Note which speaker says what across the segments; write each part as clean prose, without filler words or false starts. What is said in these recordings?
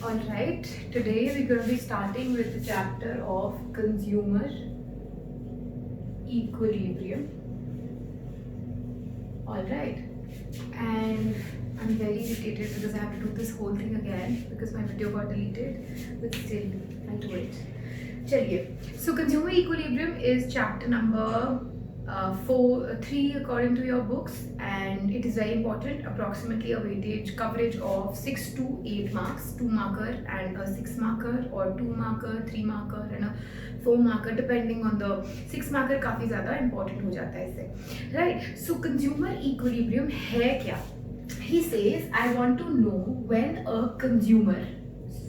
Speaker 1: Alright, today we're going to be starting with the chapter of consumer equilibrium. Alright, and I'm very irritated because I have to do this whole thing again because my video got deleted, but still I'll do it. चलिए, so consumer equilibrium is chapter number 3 according to your books, and it is very important. Approximately a weightage coverage of 6 to 8 marks, 2 marker and a 6 marker, or 2 marker, 3 marker and a 4 marker, depending on the 6 marker काफी ज़्यादा important हो जाता है इससे, right? So consumer equilibrium है क्या? He says I want to know when a consumer.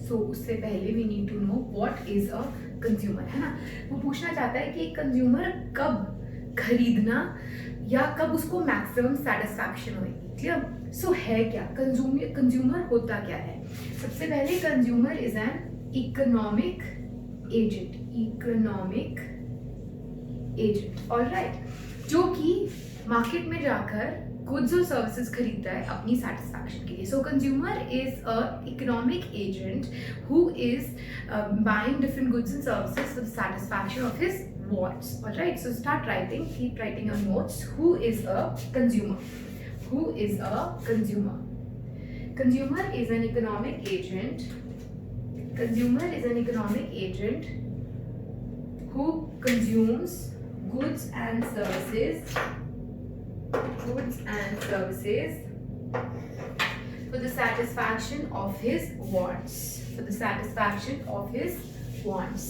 Speaker 1: So उससे पहले we need to know what is a consumer, है ना? वो पूछना चाहता है कि एक consumer कब खरीदना या कब उसको मैक्सिमम सेटिस्फैक्शन होगी. क्लियर? सो है क्या कंज्यूमर होता क्या है? सबसे पहले consumer is an economic agent alright, जो कि मार्केट में जाकर गुड्स और सर्विसेज खरीदता है अपनी सेटिस्फैक्शन के लिए. सो consumer is a economic agent who is buying different goods and services for the satisfaction of his wants. All right, so start writing, keep writing your notes. Who is a consumer? Who is a consumer? Consumer is an economic agent. Consumer is an economic agent who consumes goods and services for the satisfaction of his wants.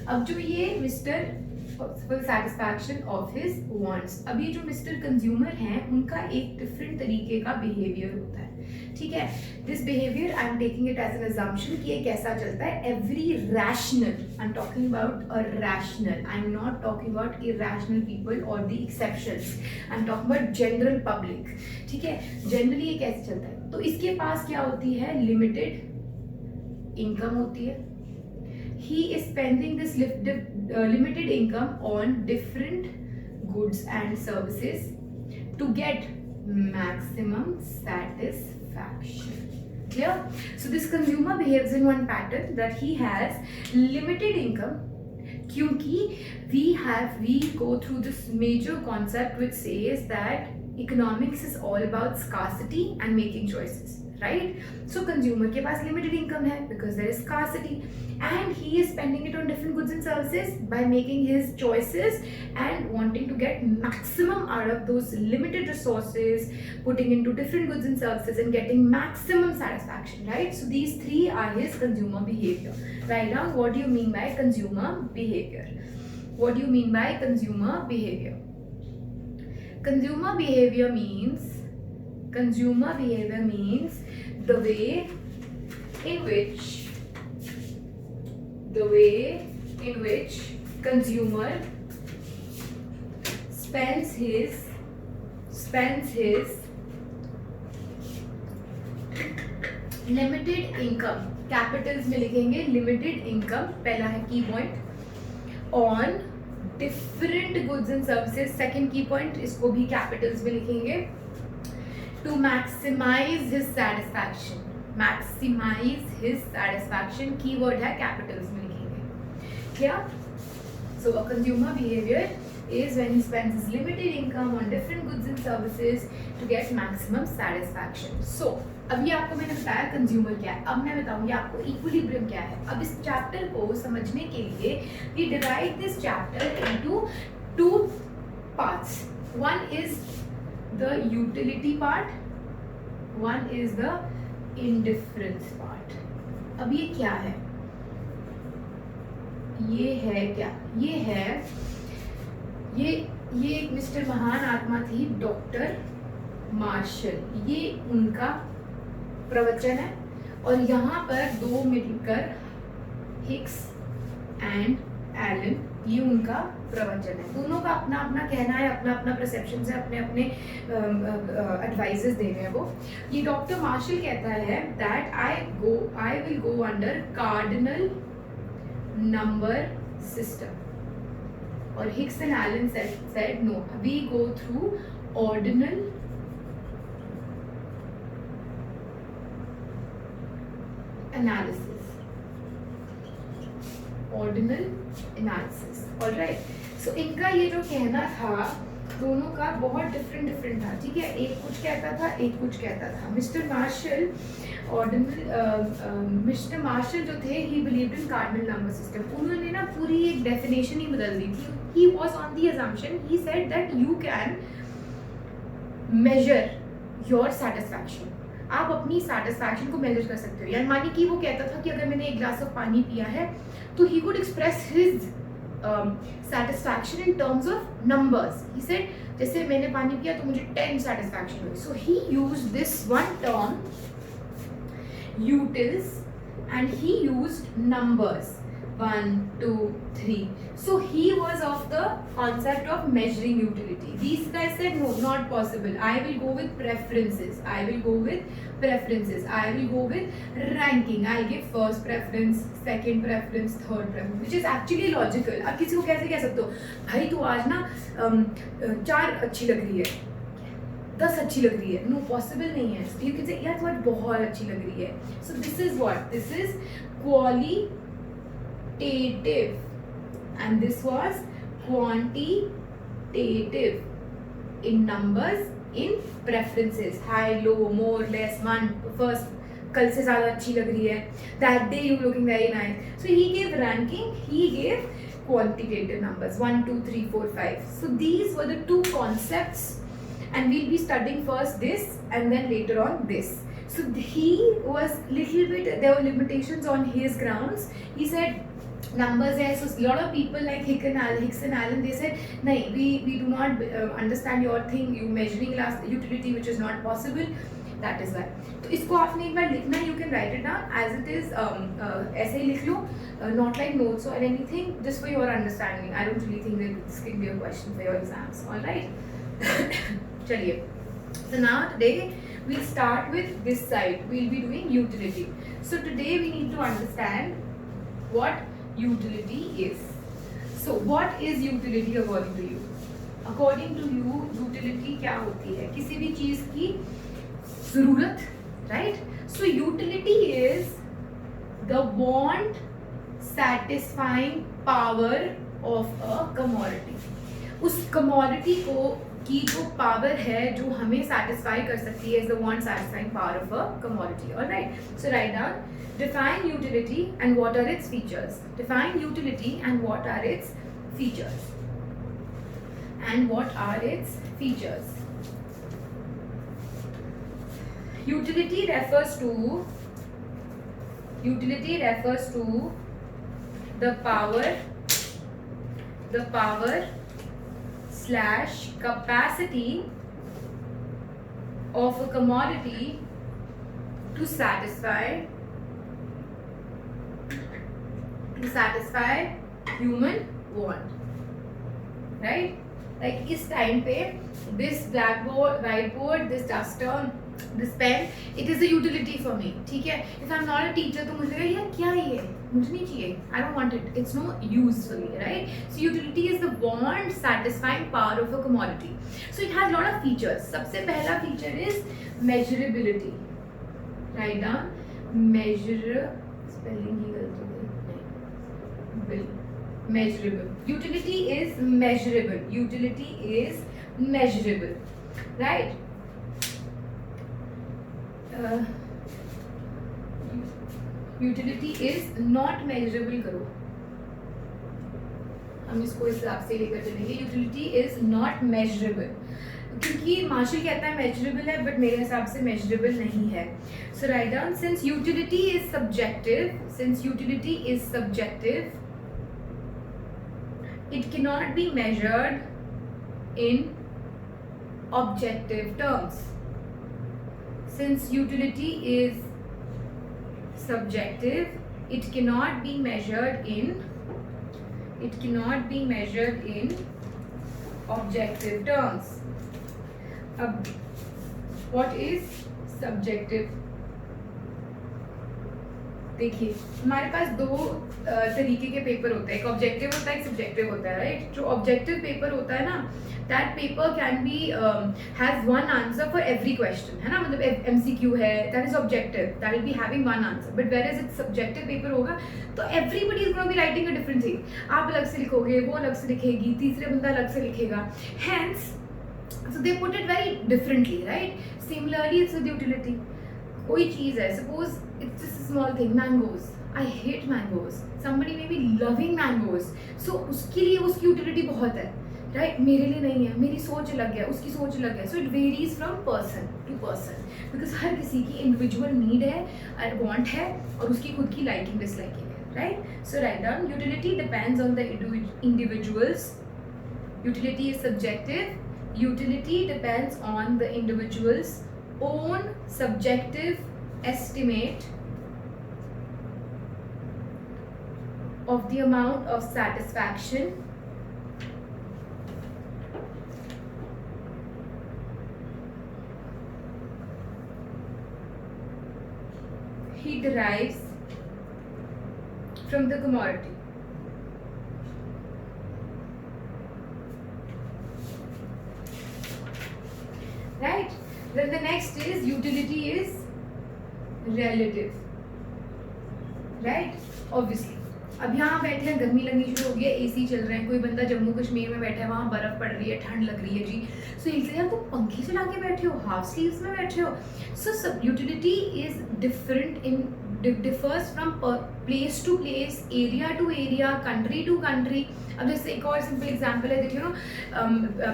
Speaker 1: अब जो ये mister full satisfaction of his wants, अब ये जो mister consumer हैं उनका एक different तरीके का बिहेवियर होता है. ठीक है, this behaviour I am taking it as an assumption कि ये कैसा चलता है. Every rational, I am talking about a rational, I am not talking about irrational people और the exceptions, I am talking about general public. ठीक है, generally ये कैसे चलता है? तो इसके पास क्या होती है? लिमिटेड इनकम होती है. He is spending this limited income on different goods and services to get maximum satisfaction. Clear? So this consumer behaves in one pattern, that he has limited income. क्योंकि we go through this major concept which says that economics is all about scarcity and making choices, right? So consumer के पास limited income है because there is scarcity, and he is spending it on different goods and services by making his choices and wanting to get maximum out of those limited resources, putting into different goods and services and getting maximum satisfaction, right? So these three are his consumer behavior. Write down what do you mean by consumer behavior. What do you mean by consumer behavior? Consumer behavior means the way in which consumer spends his limited income. Capitals में लिखेंगे limited income, पहला है key point, on different goods and services. Second key point, इसको भी capitals में लिखेंगे. To maximise his satisfaction, keyword है capitals में लिखेंगे. क्या? So a consumer behaviour is when he spends his limited income on different goods and services to get maximum satisfaction. So अभी आपको मैंने बताया कंज्यूमर क्या है, अब मैं बताऊंगी आपको इक्विलिब्रियम क्या है. अब इस चैप्टर को समझने के लिए we divide this chapter into two parts. One is the utility part, one is the indifference part. अब ये क्या है? ये है क्या? ये एक मिस्टर महान आत्मा थी, डॉक्टर मार्शल. ये उनका प्रवचन है, और यहाँ पर दो मिलकर हिक्स एंड एलन, ये उनका प्रवचन है. दोनों का अपना अपना कहना है, अपना अपना परसेप्शन है, अपने अपने एडवाइजेस दे रहे हैं वो. ये डॉक्टर मार्शल कहता है that I will go under cardinal number system, और Hicks and Allen said no, we go through ordinal analysis, ordinal analysis. Alright, so इनका ये जो कहना था दोनों का बहुत डिफरेंट था, ठीक है। एक कुछ कहता था, एक कुछ कहता था। मिस्टर मार्शल मिस्टर मार्शल जो थे, ही believed in cardinal number system. उन्होंने ना पूरी एक डेफिनेशन ही बदल दी थी। He was on the assumption, he said that you can measure your satisfaction. आप अपनी सेटिस्फैक्शन को मेजर कर सकते हो। यानी मानिए कि वो कहता था कि अगर मैंने एक ग्लास ऑफ पानी पिया है तो he could express his satisfaction in terms of numbers. He said, जैसे मैंने पानी पिया तो मुझे 10 satisfaction हुई. So he used this one term, utils, and he used numbers 1, 2, 3. So he was of the concept of measuring utility. These guys said no, not possible. I will go with preferences. I will go with ranking. I'll give first preference, second preference, third preference, which is actually logical. अब किसी को कैसे कह सकते हो भाई तू आज ना 4 अच्छी लग रही है, 10 अच्छी लग रही है? नो, पॉसिबल नहीं है. यू कैन से यार तू आज बहुत अच्छी लग रही है. So this is what, this is qualitative and this was quantitative in numbers, in preferences, high, low, more, less, one, first, कल से ज़्यादा अच्छी लग रही है, that day you looking very nice. So he gave ranking, he gave quantitative numbers 1, 2, 3, 4, 5. So these were the two concepts, and we'll be studying first this and then later on this. So he was little bit, there were limitations on his grounds. He said numbers hai, so a lot of people like Hicks and Allen, they said nahi, we do not understand your thing, you measuring utility, which is not possible. That is why. तो इसको आपने एक बार लिखना, you can write it down as it is, ऐसे ही लिख लो, not like notes or anything, just for your understanding. I don't really think that this can be a question for your exams. All right. चलिए. So now today we'll start with this side. We'll be doing utility. So today we need to understand what utility is. So what is utility according to you? According to you, utility क्या होती है? किसी भी चीज की जरूरत, right? So utility is the want satisfying power of a commodity. उस commodity को की जो power है जो हमें satisfy कर सकती है is the want satisfying power of a commodity. All right. So write down. Define utility and what are its features. Define utility and what are its features. And what are its features. Utility refers to the power / capacity of a commodity to satisfy human want, right? Like इस time पे this blackboard, whiteboard, this duster, this pen, it is a utility for me. ठीक है? If I'm not a teacher तो मुझे लगेगा यार क्या ये, मुझे नहीं चाहिए, I don't want it, it's no use for me, right? So utility is the want satisfying power of a commodity. So it has a lot of features. सबसे पहला feature is measurability. Write down spelling ही गलत हो गई. Measurable. Utility is measurable. Right? Utility is not measurable. करो, हम इसको इस हिसाब से लेकर चलेंगे. Utility is not measurable, क्योंकि मार्शल कहता है measurable है, but मेरे हिसाब से measurable नहीं है. So write down, since utility is subjective, it cannot be measured in objective terms. Since utility is subjective, it cannot be measured in objective terms. What is subjective? देखिए हमारे पास दो तरीके के पेपर होते हैं, एक ऑब्जेक्टिव होता है, एक सब्जेक्टिव होता है, राइट। जो ऑब्जेक्टिव पेपर होता है ना, that paper can be has one answer for every question, है ना, मतलब एमसीक्यू है, that is objective, that will be having one answer. But where is it subjective paper होगा तो everybody is gonna be writing a different thing, आप अलग से लिखोगे, वो अलग से लिखेगी, तीसरे बंदा अलग से लिखेगा, hence so they put it very differently, right? Similarly it's with utility. कोई चीज़ है, suppose it's just a small thing, mangoes, I hate mangoes, somebody may be loving mangoes, so उसके लिए उसकी utility बहुत है, right? मेरे लिए नहीं है, मेरी सोच अलग है, उसकी सोच अलग है, so it varies from person to person because हर किसी की individual need है और want है और उसकी खुद की liking disliking है, right? So write down, utility depends on the individuals, utility is subjective, utility depends on the individual's own subjective estimate of the amount of satisfaction he derives from the commodity. Right? Then the next is utility is relative. Right? Obviously. अब यहाँ बैठे हैं, गर्मी लगनी शुरू हो गई है, एसी चल रहे हैं, कोई बंदा जम्मू कश्मीर में बैठा है, वहाँ बर्फ पड़ रही है, ठंड लग रही है जी, सो इसलिए यार तुम पंखे चला के बैठे हो, हाफ स्लीव्स में बैठे हो, सो सब utility is different in differs from place to place, area to area, country to country. अब जैसे एक और सिंपल एग्जांपल है, देखिए no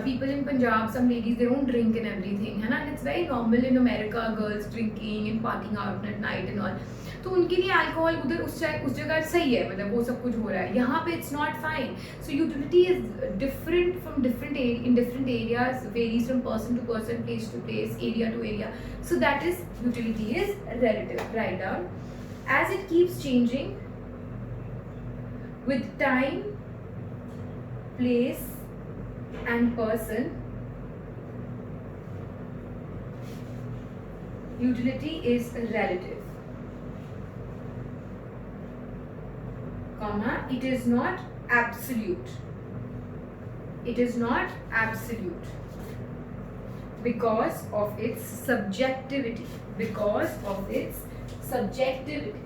Speaker 1: people in Punjab, some ladies they don't drink and everything, है ना, and it's very normal in America, girls drinking and partying out at night and all. तो उनके लिए अल्कोहल उधर उस जगह सही है, मतलब वो सब कुछ हो रहा है, यहाँ पे it's not fine. So utility is different from different in different areas, varies from person to person, place to place, area to area. So that is utility is relative. Right down. As it keeps changing with time, place and person, utility is relative, comma, it is not absolute. It is not absolute because of its subjectivity, because of its subjectivity,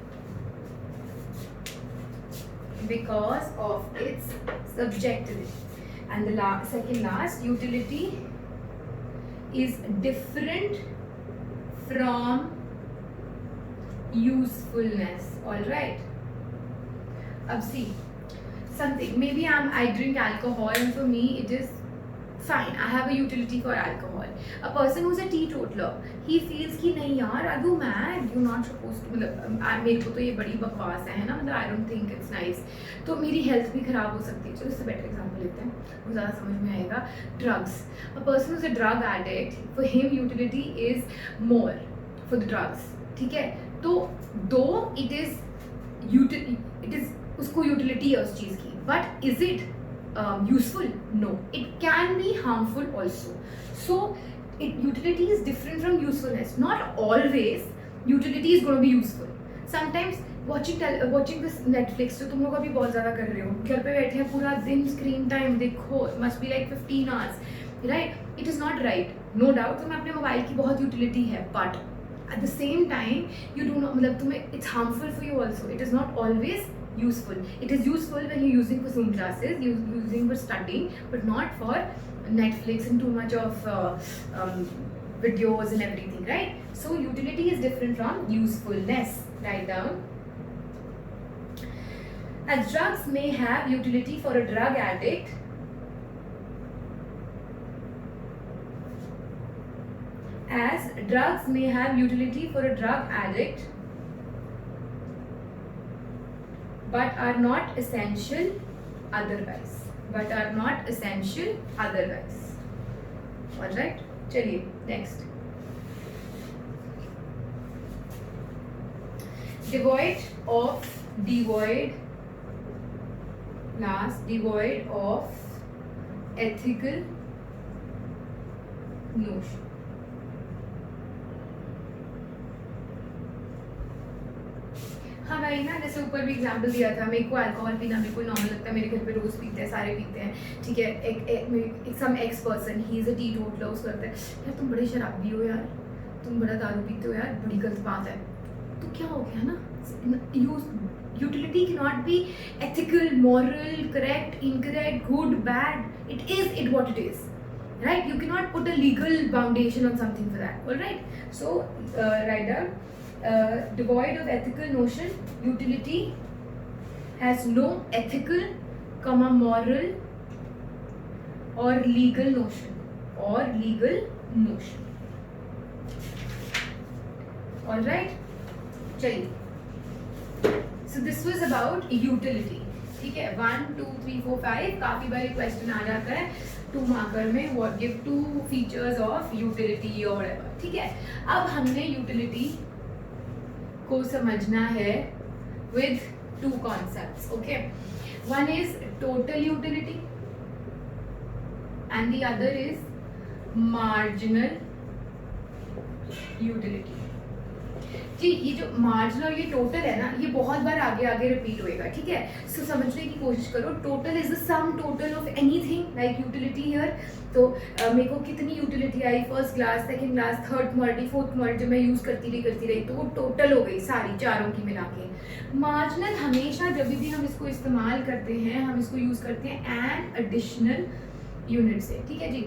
Speaker 1: because of its subjectivity. And the second last, utility is different from usefulness. All right. Ab see, something, maybe I drink alcohol and for me it is fine, I have a utility for alcohol. A person who's a teetotaler, he feels कि नहीं यार, are you mad, you're not supposed to, मतलब मेरे को तो ये बड़ी बकवास है ना, मतलब I don't think it's nice, तो मेरी हेल्थ भी खराब हो सकती है. चलो इससे बेटर एग्जांपल लेते हैं, वो ज़्यादा समझ में आएगा. Drugs. A person who's a drug addict, for him utility is more for the drugs. ठीक है, तो though it is उसको यूटिलिटी है उस चीज़ की, but is it useful? No, it can be harmful also. So utility is different from usefulness. Not always utility is going to be useful. Sometimes watching this Netflix, तो तुम लोग अभी बहुत ज़्यादा कर रहे हो, घर पे बैठे हैं पूरा दिन, स्क्रीन टाइम देखो, must be like 15 hours, right? It is not right, no doubt. तुम्हें अपने मोबाइल की बहुत यूटिलिटी है, but at the same time you do not, मतलब तुम्हें it's harmful for you also. It is not always useful. It is useful when you're using for Zoom classes, using for studying, but not for Netflix and too much of videos and everything, right? So utility is different from usefulness. Write down. As drugs may have utility for a drug addict, as drugs may have utility for a drug addict, but are not essential otherwise. But are not essential otherwise. All right. चलिए next. Devoid of ethical notion. हाँ भाई ना, जैसे ऊपर भी example दिया था, मेरे को अल्कोहल पीना बिल्कुल नॉर्मल लगता है, मेरे घर पे रोज पीते हैं, सारे पीते हैं, ठीक है। एक some x person, he is a teetotaller, उसको लगता है यार तुम बड़े शराबी हो यार, तुम बड़ा दारू पीते हो यार, बड़ी गलत बात है। तो क्या हो गया ना, utility cannot be ethical, moral, correct, incorrect, good, bad. It is what it is, right? You cannot put a legal foundation on something for that. All right. So write down, devoid of ethical notion, utility has no ethical, moral or legal notion. All right. चलिए, so this was about utility. ठीक है, 1 2 3 4 5 काफी बार question आ जाता है 2 marker में, what give 2 features of utility or whatever. ठीक है, अब हमने utility को समझना है with 2 concepts. Okay, one is total utility and the other is marginal utility. जी, ये जो मार्जिनल और ये टोटल है ना, ये बहुत बार आगे आगे रिपीट होएगा, ठीक है। सो समझने की कोशिश करो, total is the sum total of anything like utility here. तो मेरे को कितनी यूटिलिटी आई, first class, second class, third commodity, fourth commodity, जब मैं यूज करती रही तो वो टोटल हो गई सारी चारों की मिला के। मार्जिनल हमेशा जब भी हम इसको इस्तेमाल करते हैं, हम इसको यूज करते हैं एन एडिशनल यूनिट से, ठीक है जी।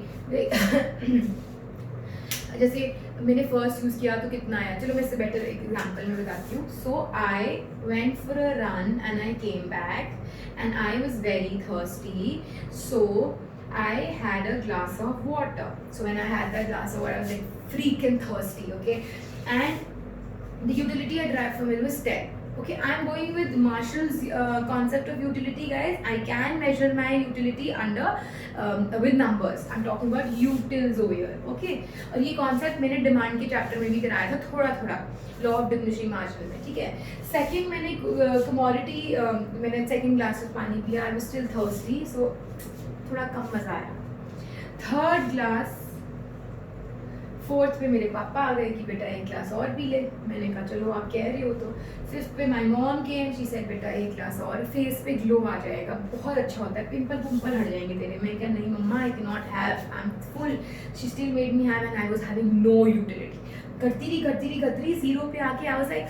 Speaker 1: जैसे मैंने फर्स्ट यूज किया तो कितना आया, चलो मैं इससे बेटर एक एग्जांपल में बताती हूँ। So I went for a run and I came back and I was very thirsty, so I had a glass of water. So when I had that glass of water, I was like freaking thirsty, okay? And the utility I derived from it was 10. Okay, I'm going with Marshall's concept of utility, guys. I can measure my utility under with numbers. I'm talking about utils over here, okay? और ये concept मैंने demand के chapter में भी कराया था थोड़ा law of diminishing margin में, ठीक है। सेकंड मैंने कमोडिटी, मैंने सेकंड ग्लास ऑफ पानी पिया, आई वाज स्टिल थर्स्टी, सो थोड़ा कम मजा आया। थर्ड ग्लास, फोर्थ पे मेरे पापा आ गए कि बेटा एक ग्लास और पी ले, मैंने कहा चलो आप कह रहे हो तो। फिफ्थ पे my mom came, she said बेटा एक ग्लास और, फेस पे ग्लो आ जाएगा, बहुत अच्छा होता है, पिंपल हट जाएंगे तेरे। मैं क्या, नहीं मम्मा I can not have, I am full. She still made me have and I was having no utility. करती रही जीरो पे आके आई वाज लाइक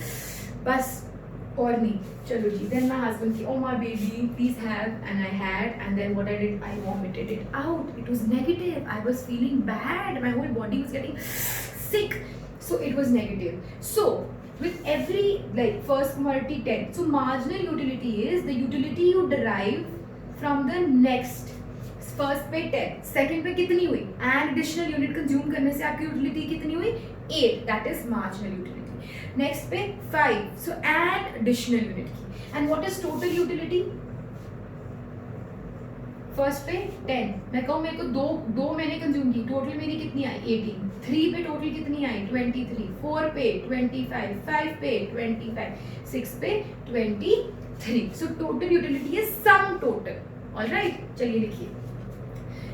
Speaker 1: बस और नहीं, चलो जी। देन माय हस्बैंड की, oh my baby please have, and I had, and then what I did, I vomited it out. It was negative, I was feeling bad, my whole body was getting sick, so it was negative. So with every, like first commodity 10, so marginal utility is the utility you derive from the next. First पे 10, second पे कितनी हुई, and additional unit consume करने से आपकी utility कितनी हुई, 8, that is marginal utility. Next पे 5, सो एंड एडिशनल यूनिट की। And what is total utility, first पे 10, मैं कहूँ मेरे को दो मैंने कंज्यूम की, टोटल मेरी कितनी आई 18, 3 पे टोटल कितनी आई 23, 4 पे 25, 5 पे 25, 6 पे 23, so total utility is sum total. Alright, चलिए लिखिए,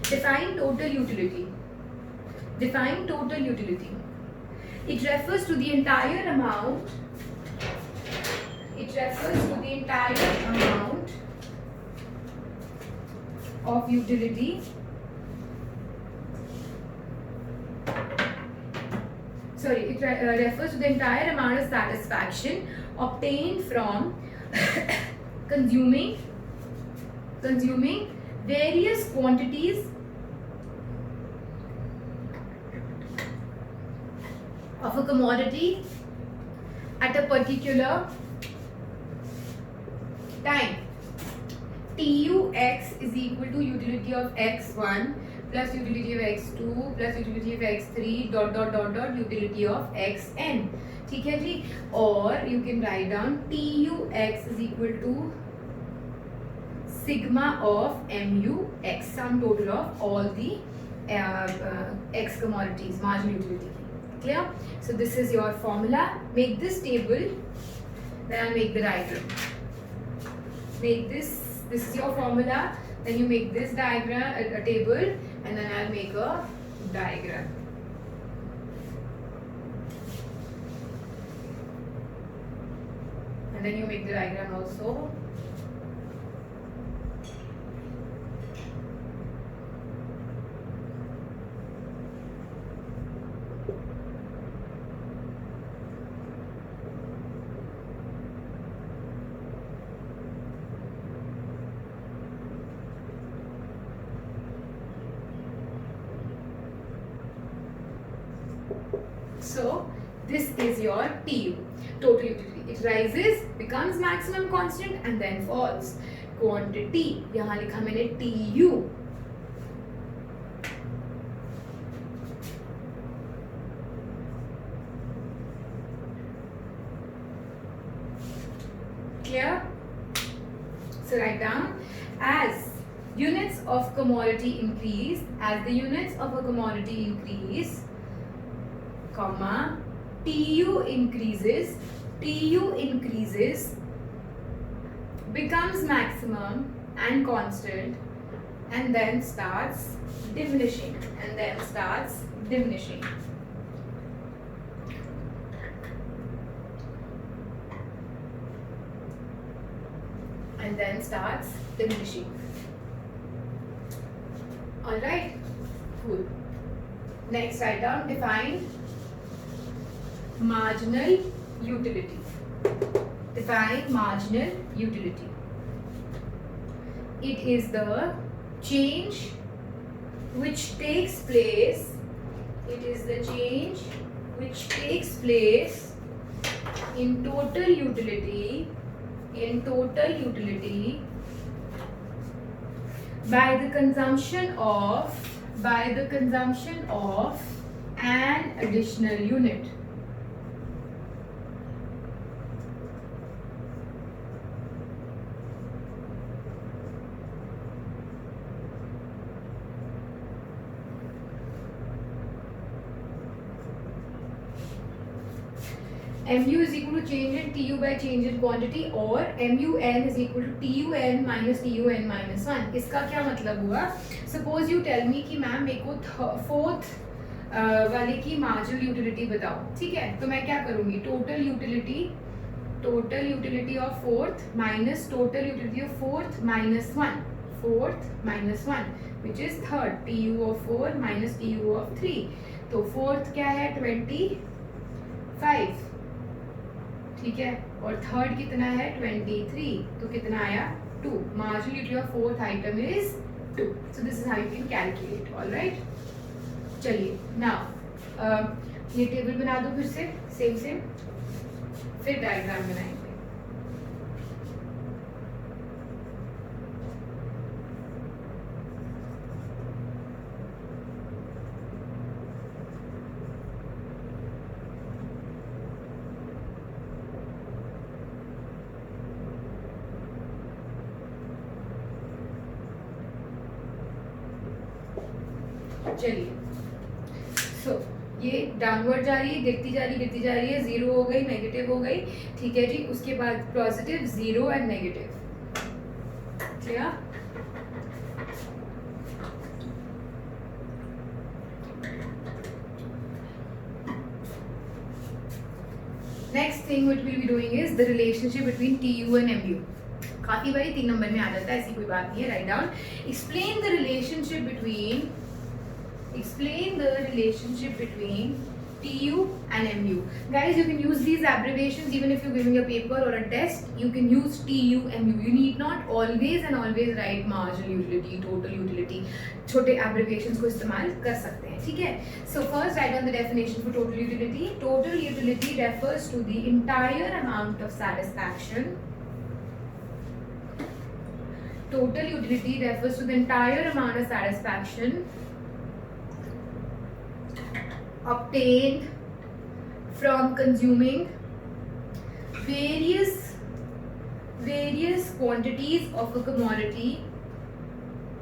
Speaker 1: define total utility. Define total utility. It refers to the entire amount. It refers to the entire amount of utility it refers to the entire amount of satisfaction obtained from consuming various quantities of a commodity at a particular time. TUX is equal to utility of x1 plus utility of x2 plus utility of x3 dot utility of xn. ठीक है जी, और you can write down TUX is equal to sigma of MUX, sum total of all the x commodities, marginal utility. Clear? So this is your formula. Make this table, then I'll make the diagram. Make this is your formula, then you make this diagram, a table, and then I'll make a diagram. And then you make the diagram also. So this is your TU, total utility. It rises, becomes maximum constant and then falls. Quantity, यहाँ लिखा मैंने TU. Clear? So write down, as units of commodity increase, as the units of a commodity increase, comma, TU increases, becomes maximum and constant, and then starts diminishing, and then starts diminishing. And then starts diminishing. Alright, cool. Next, write down, define marginal utility. Define marginal utility. It is the change which takes place. It is the change which takes place in total utility. In total utility by the consumption of an additional unit. mu is equal to change in TU by change in quantity, और MUN is equal to TUN minus TUN minus 1. इसका क्या मतलब हुआ? Suppose you tell me कि ma'am मेरे को fourth वाले की मार्जिनल यूटिलिटी बताओ, ठीक है? तो मैं क्या करूँगी? Total utility of fourth minus total utility of fourth minus 1 which is third, TU of 4 minus TU of 3. तो फोर्थ क्या है? 25, ठीक है, और थर्ड कितना है? 23. तो कितना आया? 2. Marginal utility of fourth item is 2. So this is how you can calculate. Alright, चलिए नाउ ये टेबल बना दो फिर से सेम फिर डायग्राम बनाएंगे. चलिए, सो ये डाउनवर्ड जा रही है, गिरती जा रही है, जीरो हो गई, नेगेटिव हो गई, ठीक है जी. उसके बाद positive, zero and negative. Clear? Next thing which will be doing is the relationship between TU and MU. काफी बारी 3 नंबर में आ जाता है, ऐसी कोई बात नहीं है. Write down, explain the relationship between TU and MU. Guys, you can use these abbreviations even if you're giving a paper or a test. You can use TU, MU. You need not always write marginal utility, total utility. छोटे abbreviations को इस्तेमाल कर सकते हैं, ठीक है? So first write down the definition for total utility. Total utility refers to the entire amount of satisfaction. Total utility refers to the entire amount of satisfaction obtained from consuming various quantities of a commodity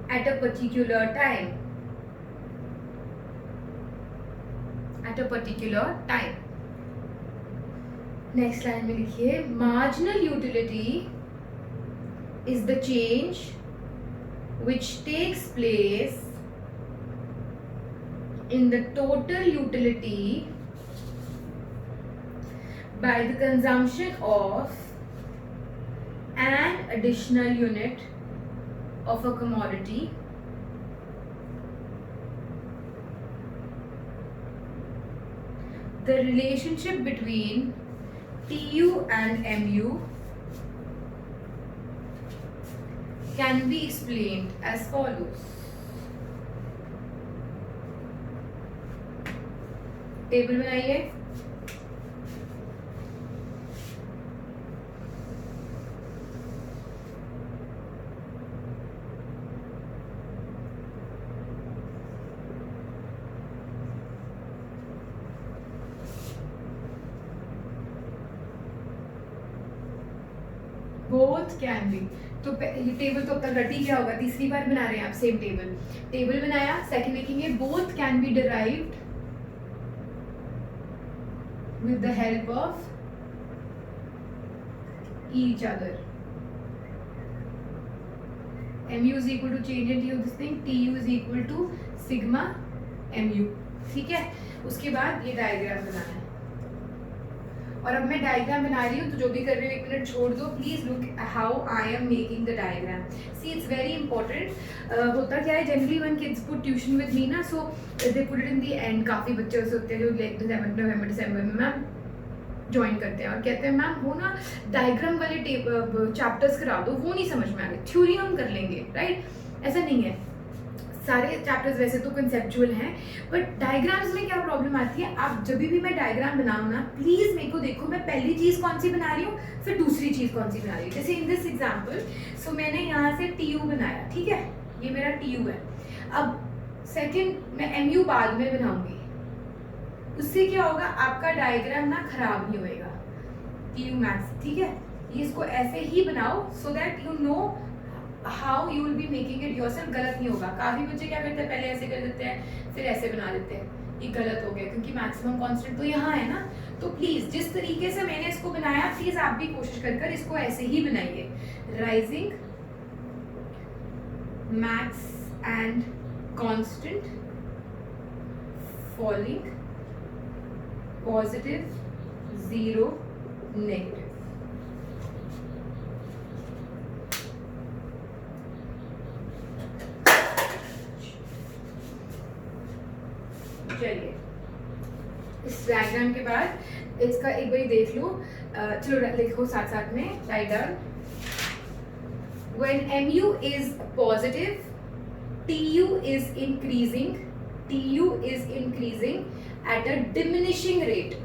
Speaker 1: at a particular time. Next line में लिखिए, marginal utility is the change which takes place in the total utility by the consumption of an additional unit of a commodity the relationship between TU and MU can be explained as follows. Table बनाइए. Both can be. तो table तो अब तक रटी क्या होगा, तीसरी बार बना रहे हैं आप सेम टेबल बनाया. सेकंड लिखेंगे both can B derived with the help of each other. mu is equal to change into this thing, tu is equal to sigma mu. ठीक है. उसके बाद ये डायग्राम बनाना है. और अब मैं डायग्राम बना रही हूँ, तो जो भी कर रही हूँ 1 मिनट छोड़ दो. Please look how I am making the diagram. See it's very important. होता क्या है, generally one kids put tuition with me ना, so they put it in the end. काफ़ी बच्चे ऐसे होते हैं जो लाइक नवंबर दिसंबर में मैम ज्वाइन करते हैं और कहते हैं मैम वो ना डायग्राम वाले चैप्टर्स करा दो, वो नहीं समझ में आ रहे. थ्योरी हम कर लेंगे, राइट? ऐसा नहीं है. सारे चैप्टर्स वैसे तो कंसेप्चुअल हैं, बट डायग्राम्स में क्या प्रॉब्लम आती है, आप जब भी मैं डायग्राम बनाऊँ ना, प्लीज़ मेरे को देखो मैं पहली चीज़ कौन सी बना रही हूँ, फिर दूसरी चीज़ कौन सी बना रही हूँ. जैसे इन दिस एग्जाम्पल, सो मैंने यहाँ से TU बनाया, ठीक है, ये मेरा TU है. अब सेकेंड मैं MU बाद में बनाऊंगी. उससे क्या होगा, आपका डायग्राम ना खराब नहीं होएगा. TU मैक्स, ठीक है. ये इसको ऐसे ही बनाओ so that you know how you will be making it yourself. गलत नहीं होगा. काफी बच्चे क्या करते हैं, पहले ऐसे कर देते हैं फिर ऐसे बना देते हैं. ये गलत हो गया क्योंकि मैक्सिमम कांस्टेंट तो यहाँ है ना. तो प्लीज जिस तरीके से मैंने इसको बनाया, प्लीज आप भी कोशिश कर इसको ऐसे ही बनाइए. Rising max and constant, falling positive, zero, negative. चलिए इस डायग्राम के बाद इसका एक बार देख लो. चलो लिखो साथ साथ में. Write down. When mu is positive, tu is increasing. Tu is increasing at a diminishing rate.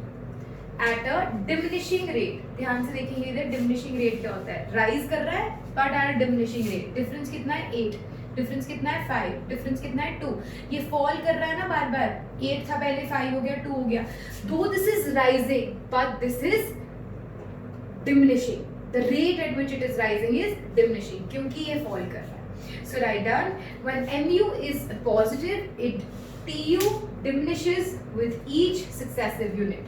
Speaker 1: At a diminishing rate. ध्यान से देखेंगे इधर diminishing rate क्या होता है. राइज कर रहा है but at a diminishing rate. Difference कितना है 8. डिफरेंस कितना है 5. डिफरेंस कितना है 2. ये फॉल कर रहा है ना बार बार. 8 था पहले, 5 हो गया, 2 हो गया. Though this is rising, but this is diminishing. The rate at which it is rising is diminishing क्योंकि ये फॉल कर रहा है. So write down, when mu is positive, tu diminishes with each successive unit.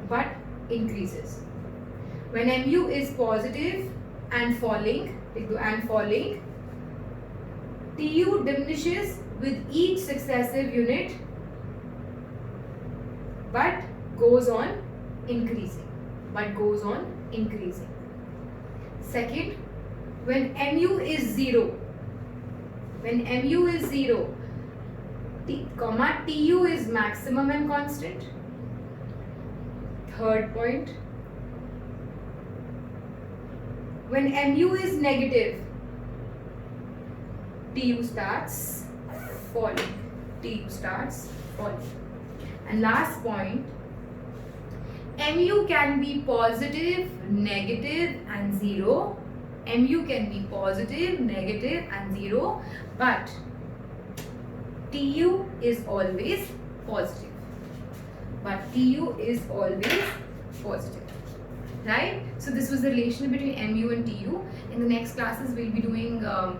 Speaker 1: But increases. When mu is positive and falling, tu diminishes with each successive unit, but goes on increasing. Second, when mu is zero, tu is maximum and constant. Third point, when mu is negative, tu starts falling. And last point, mu can be positive, negative and zero. Mu can be positive, negative and zero, but tu is always positive. Right? So this was the relation between mu and tu. In the next classes we'll be doing the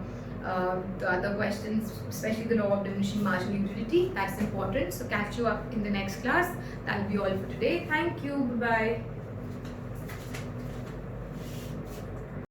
Speaker 1: other questions, especially the law of diminishing marginal utility. That's important. So catch you up in the next class. That'll be all for today. Thank you. Bye bye.